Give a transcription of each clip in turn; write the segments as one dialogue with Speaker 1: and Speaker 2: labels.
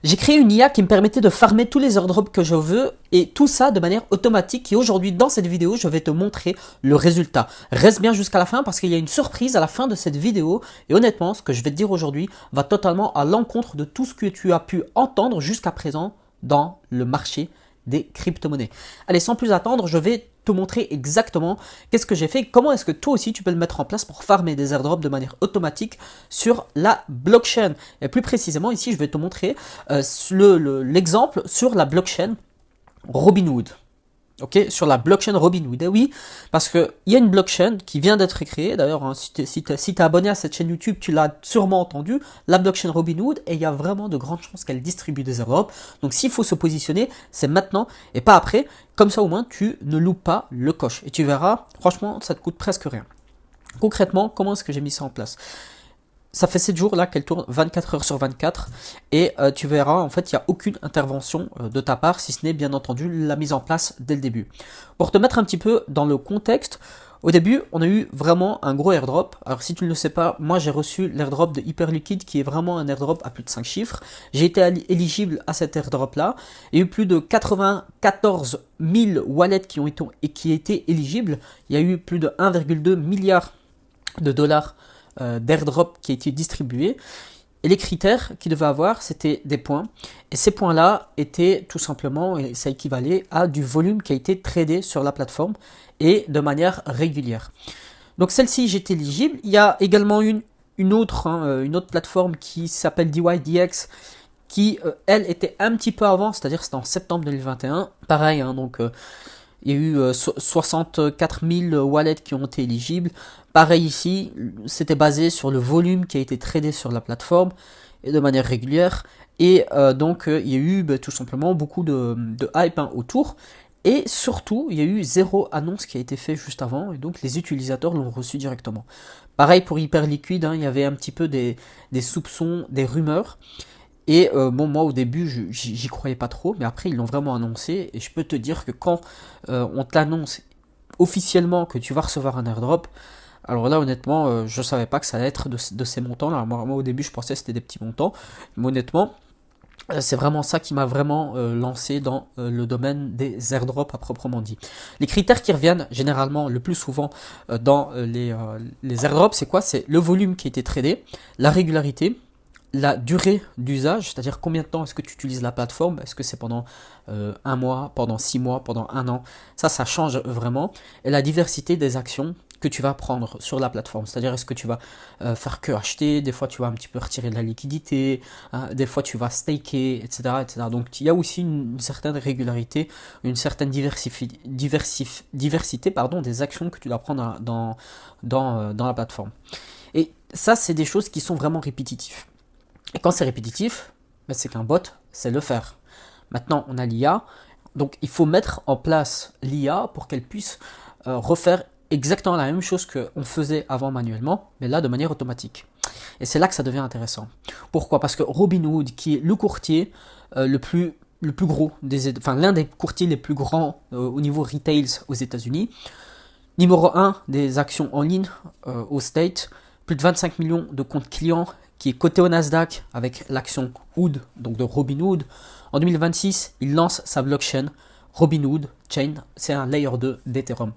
Speaker 1: J'ai créé une IA qui me permettait de farmer tous les airdrops que je veux et tout ça de manière automatique. Et aujourd'hui, dans cette vidéo, je vais te montrer le résultat. Reste bien jusqu'à la fin parce qu'il y a une surprise à la fin de cette vidéo. Et honnêtement, ce que je vais te dire aujourd'hui va totalement à l'encontre de tout ce que tu as pu entendre jusqu'à présent dans le marché des crypto-monnaies. Allez, sans plus attendre, je vais te montrer exactement qu'est-ce que j'ai fait, comment est-ce que toi aussi tu peux le mettre en place pour farmer des airdrops de manière automatique sur la blockchain. Et plus précisément, ici, je vais te montrer l'exemple sur la blockchain Robinhood. Ok, sur la blockchain Robinhood. Et oui, parce qu'il y a une blockchain qui vient d'être créée. D'ailleurs, hein, si tu es abonné à cette chaîne YouTube, tu l'as sûrement entendu, la blockchain Robinhood. Et il y a vraiment de grandes chances qu'elle distribue des airdrops. Donc s'il faut se positionner, c'est maintenant et pas après. Comme ça, au moins, tu ne loupes pas le coche. Et tu verras, franchement, ça te coûte presque rien. Concrètement, comment est-ce que j'ai mis ça en place? Ça fait 7 jours là qu'elle tourne 24 heures sur 24 et tu verras en fait il n'y a aucune intervention de ta part si ce n'est bien entendu la mise en place dès le début. Pour te mettre un petit peu dans le contexte, au début on a eu vraiment un gros airdrop. Alors si tu ne le sais pas, moi j'ai reçu l'airdrop de Hyperliquid qui est vraiment un airdrop à plus de 5 chiffres. J'ai été éligible à cet airdrop là. Il y a eu plus de 94 000 wallets qui ont été éligibles. Il y a eu plus de 1,2 milliard de dollars d'airdrop qui a été distribué. Et les critères qu'il devait avoir, c'était des points. Et ces points-là étaient tout simplement, et ça équivalait à du volume qui a été tradé sur la plateforme et de manière régulière. Donc celle-ci, j'étais éligible. Il y a également une autre plateforme qui s'appelle DYDX qui, elle, était un petit peu avant, c'est-à-dire c'était en septembre 2021. Pareil, hein, donc il y a eu 64 000 wallets qui ont été éligibles. Pareil ici, c'était basé sur le volume qui a été tradé sur la plateforme et de manière régulière. Et donc, il y a eu tout simplement beaucoup de hype autour. Et surtout, il y a eu zéro annonce qui a été fait juste avant. Et donc, les utilisateurs l'ont reçu directement. Pareil pour Hyperliquid, hein, il y avait un petit peu des soupçons, des rumeurs. Et bon, moi au début, j'y croyais pas trop, mais après ils l'ont vraiment annoncé. Et je peux te dire que quand on t'annonce officiellement que tu vas recevoir un airdrop, alors là honnêtement, je savais pas que ça allait être de ces montants-là. Moi au début, je pensais que c'était des petits montants, mais honnêtement, c'est vraiment ça qui m'a vraiment lancé dans le domaine des airdrops à proprement dit. Les critères qui reviennent généralement le plus souvent dans les airdrops, c'est quoi? C'est le volume qui a été tradé, la régularité, la durée d'usage, c'est-à-dire combien de temps est-ce que tu utilises la plateforme, est-ce que c'est pendant un mois, pendant 6 mois, pendant un an, ça change vraiment, et la diversité des actions que tu vas prendre sur la plateforme, c'est-à-dire est-ce que tu vas faire que acheter, des fois tu vas un petit peu retirer de la liquidité, hein, des fois tu vas staker, etc., etc. Donc il y a aussi une certaine régularité, une certaine diversité des actions que tu dois prendre dans la plateforme. Et ça, c'est des choses qui sont vraiment répétitives. Et quand c'est répétitif, ben c'est qu'un bot sait le faire. Maintenant, on a l'IA, donc il faut mettre en place l'IA pour qu'elle puisse refaire exactement la même chose qu'on faisait avant manuellement, mais là de manière automatique. Et c'est là que ça devient intéressant. Pourquoi? Parce que Robinhood, qui est le courtier le plus gros, l'un des courtiers les plus grands au niveau retail aux États-Unis, numéro 1 des actions en ligne au State, plus de 25 millions de comptes clients, qui est coté au Nasdaq avec l'action HOOD, donc de Robinhood. En 2026, il lance sa blockchain Robinhood Chain, c'est un layer 2 d'Ethereum.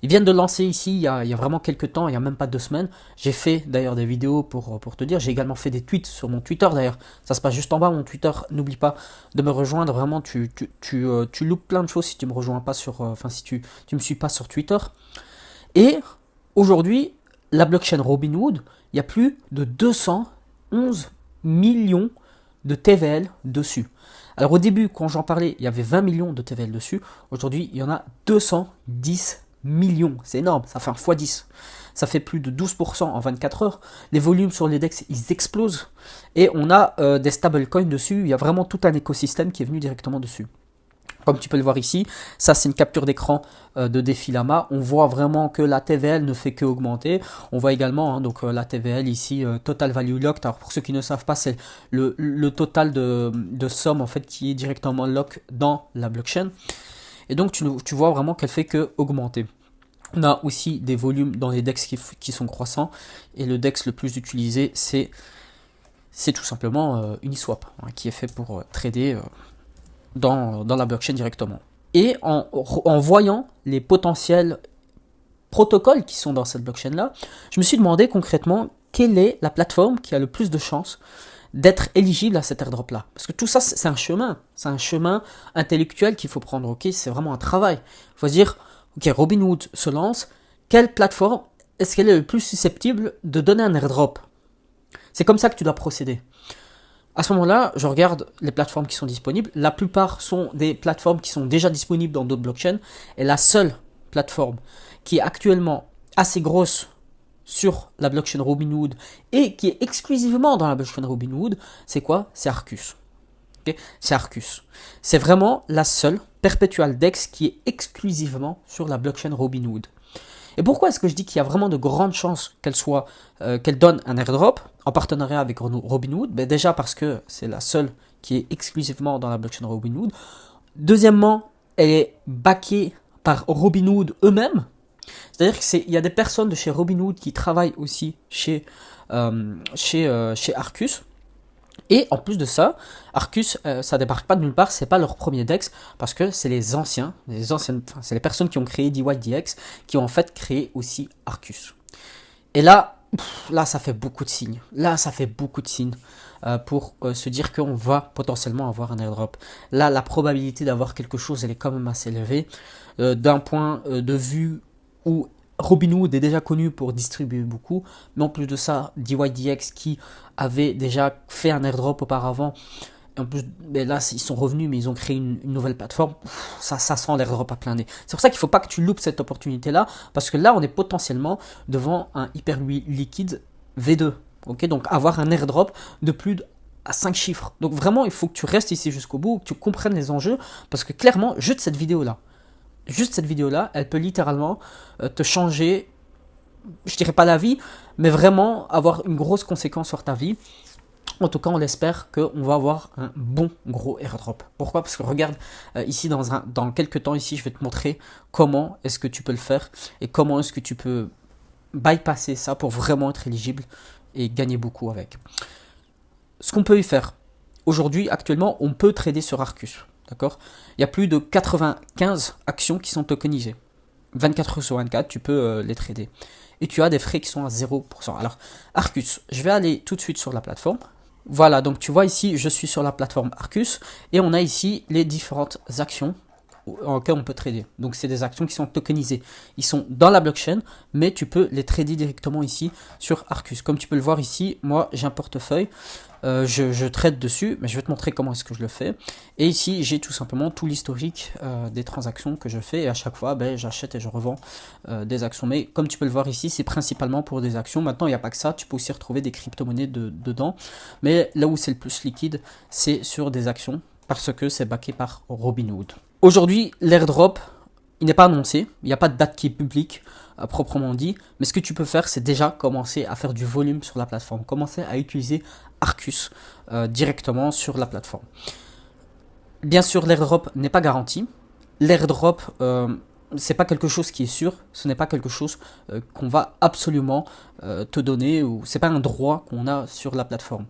Speaker 1: Ils viennent de lancer ici il y a vraiment quelques temps, il n'y a même pas 2 semaines. J'ai fait d'ailleurs des vidéos pour te dire, j'ai également fait des tweets sur mon Twitter d'ailleurs. Ça se passe juste en bas, mon Twitter. N'oublie pas de me rejoindre, vraiment tu loupes plein de choses si tu me rejoins pas sur, si tu me suis pas sur Twitter. Et aujourd'hui, la blockchain Robinhood, il y a plus de 211 millions de TVL dessus. Alors au début, quand j'en parlais, il y avait 20 millions de TVL dessus. Aujourd'hui, il y en a 210 millions. C'est énorme, ça fait un x10. Ça fait plus de 12% en 24 heures. Les volumes sur les DEX, ils explosent. Et on a des stablecoins dessus. Il y a vraiment tout un écosystème qui est venu directement dessus. Comme tu peux le voir ici, ça c'est une capture d'écran de Defilama. On voit vraiment que la TVL ne fait que augmenter. On voit également donc la TVL ici, Total Value Locked. Alors pour ceux qui ne savent pas, c'est le total de somme en fait qui est directement lock dans la blockchain. Et donc tu vois vraiment qu'elle fait que augmenter. On a aussi des volumes dans les DEX qui sont croissants. Et le DEX le plus utilisé, c'est c'est tout simplement Uniswap, hein, qui est fait pour trader dans la blockchain directement. Et en voyant les potentiels protocoles qui sont dans cette blockchain-là, je me suis demandé concrètement quelle est la plateforme qui a le plus de chances d'être éligible à cet airdrop-là. Parce que tout ça, c'est un chemin intellectuel qu'il faut prendre, ok, c'est vraiment un travail. Il faut se dire, ok, Robinhood se lance, quelle plateforme est-ce qu'elle est le plus susceptible de donner un airdrop? C'est comme ça que tu dois procéder. À ce moment-là, je regarde les plateformes qui sont disponibles. La plupart sont des plateformes qui sont déjà disponibles dans d'autres blockchains. Et la seule plateforme qui est actuellement assez grosse sur la blockchain Robinhood et qui est exclusivement dans la blockchain Robinhood, c'est quoi? C'est Arcus. Okay, c'est Arcus. C'est vraiment la seule perpetual DEX qui est exclusivement sur la blockchain Robinhood. Et pourquoi est-ce que je dis qu'il y a vraiment de grandes chances qu'elle donne un airdrop en partenariat avec Robinhood? Ben déjà parce que c'est la seule qui est exclusivement dans la blockchain Robinhood. Deuxièmement, elle est backée par Robinhood eux-mêmes. C'est-à-dire qu'il y a des personnes de chez Robinhood qui travaillent aussi chez Arcus. Et en plus de ça, Arcus, ça débarque pas de nulle part, c'est pas leur premier DEX, parce que c'est c'est les personnes qui ont créé DYDX, qui ont en fait créé aussi Arcus. Et là, ça fait beaucoup de signes. Pour se dire qu'on va potentiellement avoir un airdrop. Là, la probabilité d'avoir quelque chose, elle est quand même assez élevée. D'un point de vue où Robinhood est déjà connu pour distribuer beaucoup, mais en plus de ça, DYDX qui avait déjà fait un airdrop auparavant, et en plus, mais là ils sont revenus, mais ils ont créé une nouvelle plateforme, ça sent l'airdrop à plein nez. C'est pour ça qu'il ne faut pas que tu loupes cette opportunité-là, parce que là on est potentiellement devant un hyper liquide V2, ok, donc avoir un airdrop de plus à 5 chiffres. Donc vraiment, il faut que tu restes ici jusqu'au bout, que tu comprennes les enjeux, parce que clairement, juste cette vidéo-là, elle peut littéralement te changer, je dirais pas la vie, mais vraiment avoir une grosse conséquence sur ta vie. En tout cas, on espère qu'on va avoir un bon gros airdrop. Pourquoi? Parce que regarde, ici dans quelques temps, ici, je vais te montrer comment est-ce que tu peux le faire et comment est-ce que tu peux bypasser ça pour vraiment être éligible et gagner beaucoup avec. Ce qu'on peut y faire, aujourd'hui, actuellement, on peut trader sur Arcus. D'accord? Il y a plus de 95 actions qui sont tokenisées. 24 heures sur 24, tu peux les trader. Et tu as des frais qui sont à 0%. Alors, Arcus, je vais aller tout de suite sur la plateforme. Voilà, donc tu vois ici, je suis sur la plateforme Arcus. Et on a ici les différentes actions en lesquelles on peut trader. Donc, c'est des actions qui sont tokenisées. Ils sont dans la blockchain, mais tu peux les trader directement ici sur Arcus. Comme tu peux le voir ici, moi, j'ai un portefeuille. Je trade dessus, mais je vais te montrer comment est-ce que je le fais. Et ici, j'ai tout simplement tout l'historique des transactions que je fais. Et à chaque fois, j'achète et je revends des actions. Mais comme tu peux le voir ici, c'est principalement pour des actions. Maintenant, il n'y a pas que ça. Tu peux aussi retrouver des crypto-monnaies dedans. Mais là où c'est le plus liquide, c'est sur des actions parce que c'est backé par Robinhood. Aujourd'hui, l'airdrop, il n'est pas annoncé. Il n'y a pas de date qui est publique à proprement dit. Mais ce que tu peux faire, c'est déjà commencer à faire du volume sur la plateforme. Commencer à utiliser Arcus directement sur la plateforme. Bien sûr, l'airdrop n'est pas garanti. L'airdrop, c'est pas quelque chose qui est sûr. Ce n'est pas quelque chose qu'on va absolument te donner, ou c'est pas un droit qu'on a sur la plateforme.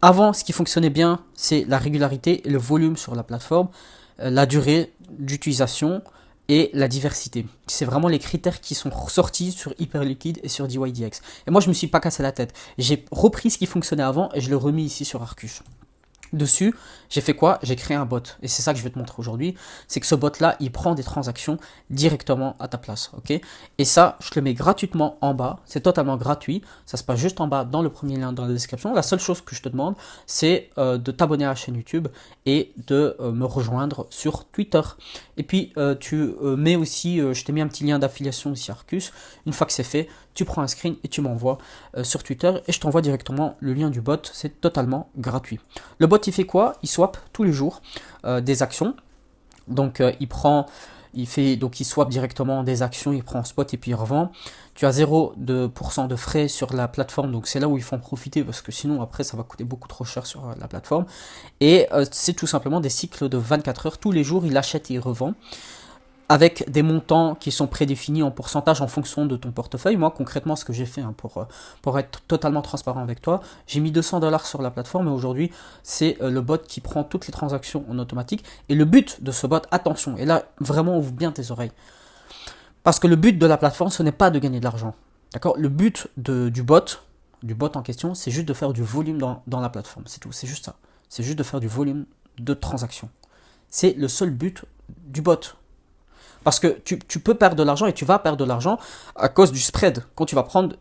Speaker 1: Avant, ce qui fonctionnait bien, c'est la régularité et le volume sur la plateforme, la durée d'utilisation et la diversité. C'est vraiment les critères qui sont ressortis sur Hyperliquid et sur DYDX. Et moi, je ne me suis pas cassé la tête. J'ai repris ce qui fonctionnait avant et je l'ai remis ici sur Arcus. Dessus, j'ai fait quoi? J'ai créé un bot. Et c'est ça que je vais te montrer aujourd'hui. C'est que ce bot-là, il prend des transactions directement à ta place. Ok? Et ça, je le mets gratuitement en bas. C'est totalement gratuit. Ça se passe juste en bas dans le premier lien dans la description. La seule chose que je te demande, c'est de t'abonner à la chaîne YouTube et de me rejoindre sur Twitter. Et puis, tu mets aussi, je t'ai mis un petit lien d'affiliation ici Arcus. Une fois que c'est fait, tu prends un screen et tu m'envoies sur Twitter et je t'envoie directement le lien du bot. C'est totalement gratuit. Le bot, il fait quoi? Il swap tous les jours des actions. Donc, il swap directement des actions, il prend en spot et puis il revend. Tu as 0% de frais sur la plateforme, donc c'est là où il faut en profiter parce que sinon après ça va coûter beaucoup trop cher sur la plateforme. Et c'est tout simplement des cycles de 24 heures. Tous les jours, il achète et il revend. avec des montants qui sont prédéfinis en pourcentage en fonction de ton portefeuille. Moi, concrètement, ce que j'ai fait, hein, pour être totalement transparent avec toi, j'ai mis 200 $ sur la plateforme et aujourd'hui, c'est le bot qui prend toutes les transactions en automatique. Et le but de ce bot, attention, et là, vraiment, ouvre bien tes oreilles. Parce que le but de la plateforme, ce n'est pas de gagner de l'argent. D'accord? Le but du bot en question, c'est juste de faire du volume dans la plateforme. C'est tout, c'est juste ça. C'est juste de faire du volume de transactions. C'est le seul but du bot. Parce que tu peux perdre de l'argent et tu vas perdre de l'argent à cause du spread. Quand il va prendre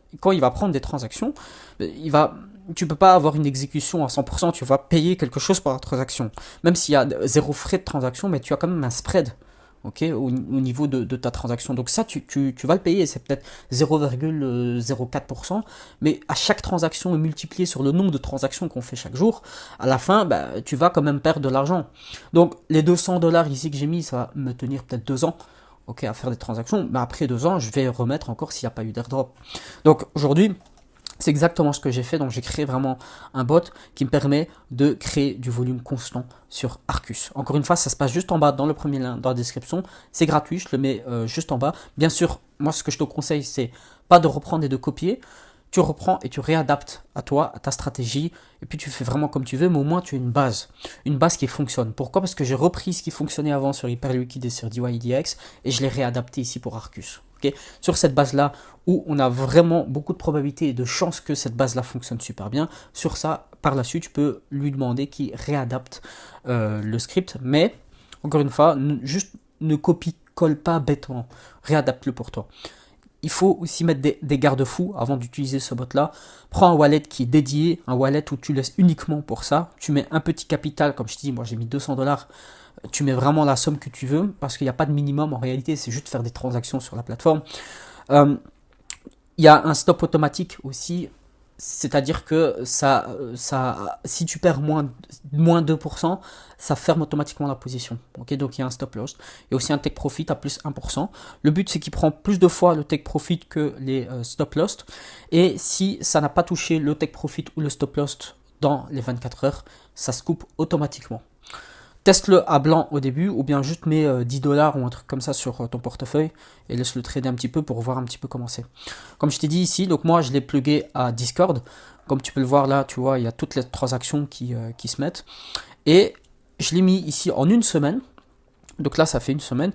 Speaker 1: des transactions, tu peux pas avoir une exécution à 100%, tu vas payer quelque chose par la transaction. Même s'il y a zéro frais de transaction, mais tu as quand même un spread. Okay, au niveau de ta transaction. Donc ça, tu vas le payer, c'est peut-être 0,04%, mais à chaque transaction multipliée sur le nombre de transactions qu'on fait chaque jour, à la fin, bah, tu vas quand même perdre de l'argent. Donc les 200 $ ici que j'ai mis, ça va me tenir peut-être 2 ans, ok, à faire des transactions, mais après 2 ans, je vais remettre encore s'il n'y a pas eu d'airdrop. Donc aujourd'hui, c'est exactement ce que j'ai fait, donc j'ai créé vraiment un bot qui me permet de créer du volume constant sur Arcus. Encore une fois, ça se passe juste en bas dans le premier lien dans la description, c'est gratuit, je le mets juste en bas. Bien sûr, moi ce que je te conseille, c'est pas de reprendre et de copier, tu reprends et tu réadaptes à toi, à ta stratégie, et puis tu fais vraiment comme tu veux, mais au moins tu as une base qui fonctionne. Pourquoi? Parce que j'ai repris ce qui fonctionnait avant sur Hyperliquid et sur DYDX, et je l'ai réadapté ici pour Arcus. Okay, sur cette base-là, où on a vraiment beaucoup de probabilités et de chances que cette base-là fonctionne super bien, sur ça, par la suite, tu peux lui demander qu'il réadapte le script, mais, encore une fois, juste ne copie-colle pas bêtement, réadapte-le pour toi. Il faut aussi mettre des garde-fous avant d'utiliser ce bot-là. Prends un wallet qui est dédié, un wallet où tu laisses uniquement pour ça. Tu mets un petit capital, comme je te dis, moi j'ai mis 200 $. Tu mets vraiment la somme que tu veux, parce qu'il n'y a pas de minimum en réalité, c'est juste faire des transactions sur la plateforme. Il y a un stop automatique aussi, c'est-à-dire que si tu perds moins 2%, ça ferme automatiquement la position. Okay, donc il y a un stop loss. Il y a aussi un take profit à plus 1%. Le but, c'est qu'il prend plus de fois le take profit que les stop loss. Et si ça n'a pas touché le take profit ou le stop loss dans les 24 heures, ça se coupe automatiquement. Teste-le à blanc au début, ou bien juste mets 10 $ ou un truc comme ça sur ton portefeuille et laisse-le trader un petit peu pour voir un petit peu comment c'est. Comme je t'ai dit ici, donc moi je l'ai plugué à Discord. Comme tu peux le voir là, tu vois, il y a toutes les transactions qui se mettent. Et je l'ai mis ici en une semaine. Donc là, ça fait une semaine.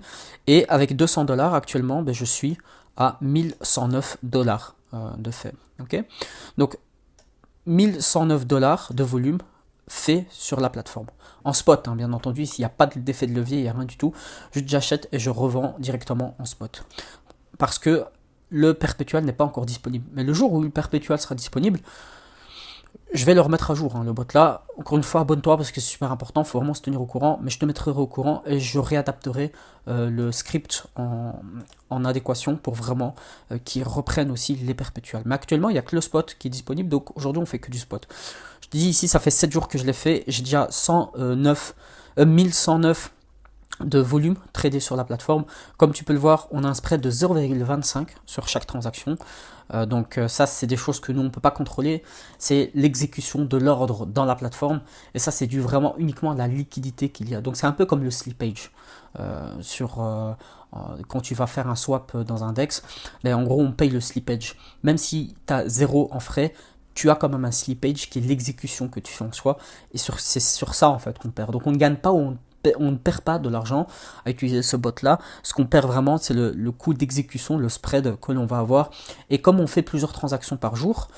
Speaker 1: Et avec 200 $ actuellement, ben, je suis à 1109 $ de fait. Okay, donc 1109 $ de volume fait sur la plateforme. En spot, hein, bien entendu, s'il n'y a pas d'effet de levier, il n'y a rien du tout. Juste j'achète et je revends directement en spot. Parce que le perpétuel n'est pas encore disponible. Mais le jour où le perpétuel sera disponible, je vais le remettre à jour, hein, le bot là. Encore une fois, abonne-toi parce que c'est super important, il faut vraiment se tenir au courant. Mais je te mettrai au courant et je réadapterai le script en adéquation pour vraiment qu'il reprenne aussi les perpétuels. Mais actuellement, il n'y a que le spot qui est disponible, donc aujourd'hui on fait que du spot. Je te dis ici, ça fait 7 jours que je l'ai fait, j'ai déjà 1109 de volume tradé sur la plateforme. Comme tu peux le voir, on a un spread de 0,25 sur chaque transaction. Donc ça, c'est des choses que nous, on ne peut pas contrôler. C'est l'exécution de l'ordre dans la plateforme. Et ça, c'est dû vraiment uniquement à la liquidité qu'il y a. Donc c'est un peu comme le slippage. Quand tu vas faire un swap dans un DEX, mais en gros, on paye le slippage. Même si tu as 0 en frais, tu as quand même un slippage qui est l'exécution que tu fais en soi. Et c'est sur ça, en fait, qu'on perd. Donc on ne gagne pas ou on ne perd pas de l'argent à utiliser ce bot là. Ce qu'on perd vraiment, c'est le coût d'exécution, le spread que l'on va avoir. Et comme on fait plusieurs transactions par jour,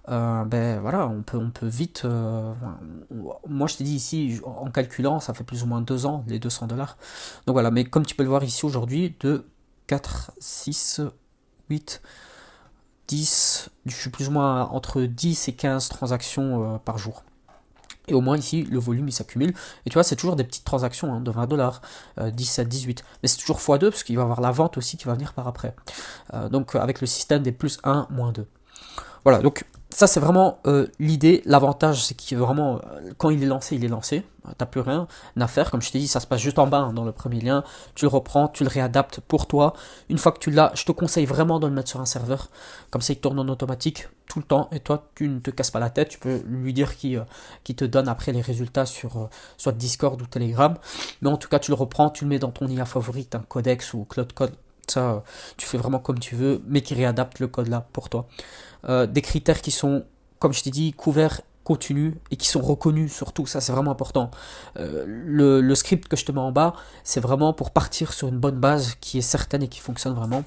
Speaker 1: ben voilà, on peut vite. Moi, je t'ai dit ici, en calculant, ça fait plus ou moins 2 ans les 200 $. Donc voilà, mais comme tu peux le voir ici aujourd'hui, 2, 4, 6, 8, 10, je suis plus ou moins entre 10 et 15 transactions par jour. Et au moins ici, le volume il s'accumule. Et tu vois, c'est toujours des petites transactions hein, de 20 $, 17, 18. Mais c'est toujours x2 parce qu'il va y avoir la vente aussi qui va venir par après. Donc avec le système des plus 1, moins 2. Voilà, donc Ça, c'est vraiment l'idée. L'avantage, c'est qu'il vraiment, quand il est lancé, il est lancé. T'as plus rien à faire. Comme je t'ai dit, ça se passe juste en bas, hein, dans le premier lien. Tu le reprends, tu le réadaptes pour toi. Une fois que tu l'as, je te conseille vraiment de le mettre sur un serveur. Comme ça, il tourne en automatique tout le temps. Et toi, tu ne te casses pas la tête. Tu peux lui dire qui te donne après les résultats sur soit Discord ou Telegram. Mais en tout cas, tu le reprends, tu le mets dans ton IA favorite, un Codex ou Cloud Code. Ça, tu fais vraiment comme tu veux, mais qui réadapte le code là pour toi. Des critères qui sont, comme je t'ai dit, couverts, contenus et qui sont reconnus surtout, ça c'est vraiment important. Le script que je te mets en bas, c'est vraiment pour partir sur une bonne base qui est certaine et qui fonctionne vraiment.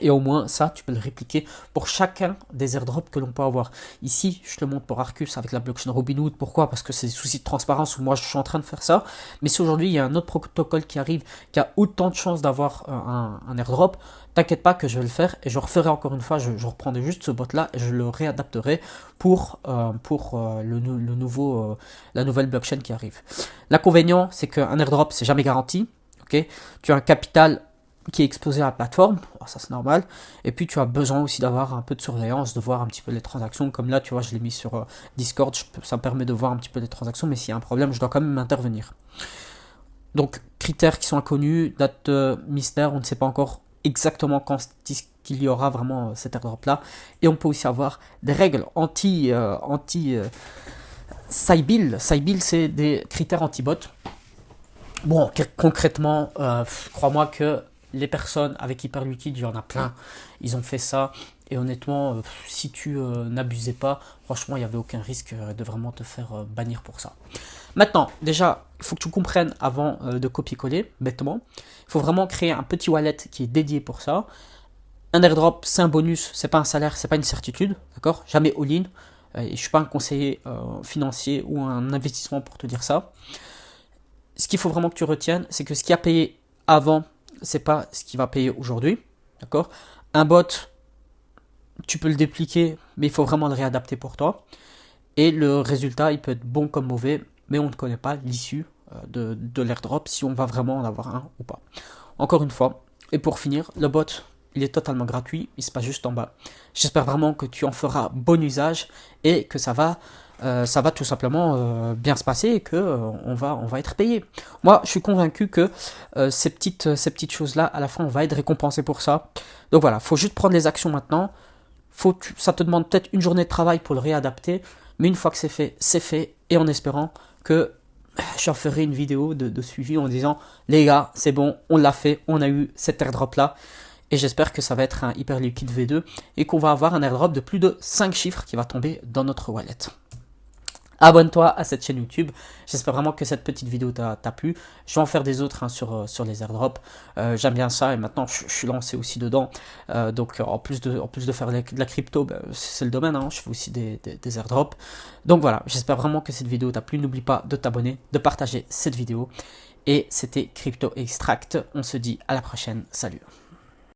Speaker 1: Et au moins, ça, tu peux le répliquer pour chacun des airdrops que l'on peut avoir. Ici, je te le montre pour Arcus avec la blockchain Robinhood. Pourquoi? Parce que c'est des soucis de transparence où moi, je suis en train de faire ça. Mais si aujourd'hui, il y a un autre protocole qui arrive, qui a autant de chances d'avoir un airdrop, t'inquiète pas que je vais le faire. Et je referai encore une fois, je reprendrai juste ce bot-là et je le réadapterai pour la nouvelle blockchain qui arrive. L'inconvénient, c'est qu'un airdrop, c'est jamais garanti. Okay, tu as un capital qui est exposé à la plateforme, ça c'est normal, et puis tu as besoin aussi d'avoir un peu de surveillance, de voir un petit peu les transactions, comme là tu vois je l'ai mis sur Discord, ça me permet de voir un petit peu les transactions, mais s'il y a un problème je dois quand même intervenir. Donc critères qui sont inconnus, date mystère, on ne sait pas encore exactement quand qu'il y aura vraiment cet airdrop là, et on peut aussi avoir des règles Sybil, c'est des critères anti-bot. Bon, concrètement, crois-moi que les personnes avec Hyperliquid, il y en a plein, ils ont fait ça, et honnêtement, si tu n'abusais pas, franchement, il n'y avait aucun risque de vraiment te faire bannir pour ça. Maintenant, déjà, il faut que tu comprennes avant de copier-coller, bêtement, il faut vraiment créer un petit wallet qui est dédié pour ça. Un airdrop, c'est un bonus, c'est pas un salaire, c'est pas une certitude, d'accord? Jamais all-in, et je suis pas un conseiller financier ou un investissement pour te dire ça. Ce qu'il faut vraiment que tu retiennes, c'est que ce qui a payé avant, c'est pas ce qui va payer aujourd'hui, d'accord? Un bot, tu peux le dépliquer, mais il faut vraiment le réadapter pour toi. Et le résultat, il peut être bon comme mauvais, mais on ne connaît pas l'issue de l'airdrop, si on va vraiment en avoir un ou pas. Encore une fois, et pour finir, le bot, il est totalement gratuit, il se passe juste en bas. J'espère vraiment que tu en feras bon usage et que ça va tout simplement bien se passer et que on va être payé. Moi, je suis convaincu que ces petites choses-là, à la fin, on va être récompensé pour ça. Donc voilà, faut juste prendre les actions maintenant. Ça te demande peut-être une journée de travail pour le réadapter, mais une fois que c'est fait, et en espérant que j'en ferai une vidéo de suivi en disant les gars, c'est bon, on l'a fait, on a eu cet airdrop-là. Et j'espère que ça va être un Hyperliquid V2 et qu'on va avoir un airdrop de plus de 5 chiffres qui va tomber dans notre wallet. Abonne-toi à cette chaîne YouTube. J'espère vraiment que cette petite vidéo t'a plu. Je vais en faire des autres hein, sur les airdrops. J'aime bien ça et maintenant je suis lancé aussi dedans. Donc en plus de faire de la crypto, c'est le domaine. Hein, je fais aussi des airdrops. Donc voilà, j'espère vraiment que cette vidéo t'a plu. N'oublie pas de t'abonner, de partager cette vidéo. Et c'était Crypto Extract. On se dit à la prochaine. Salut.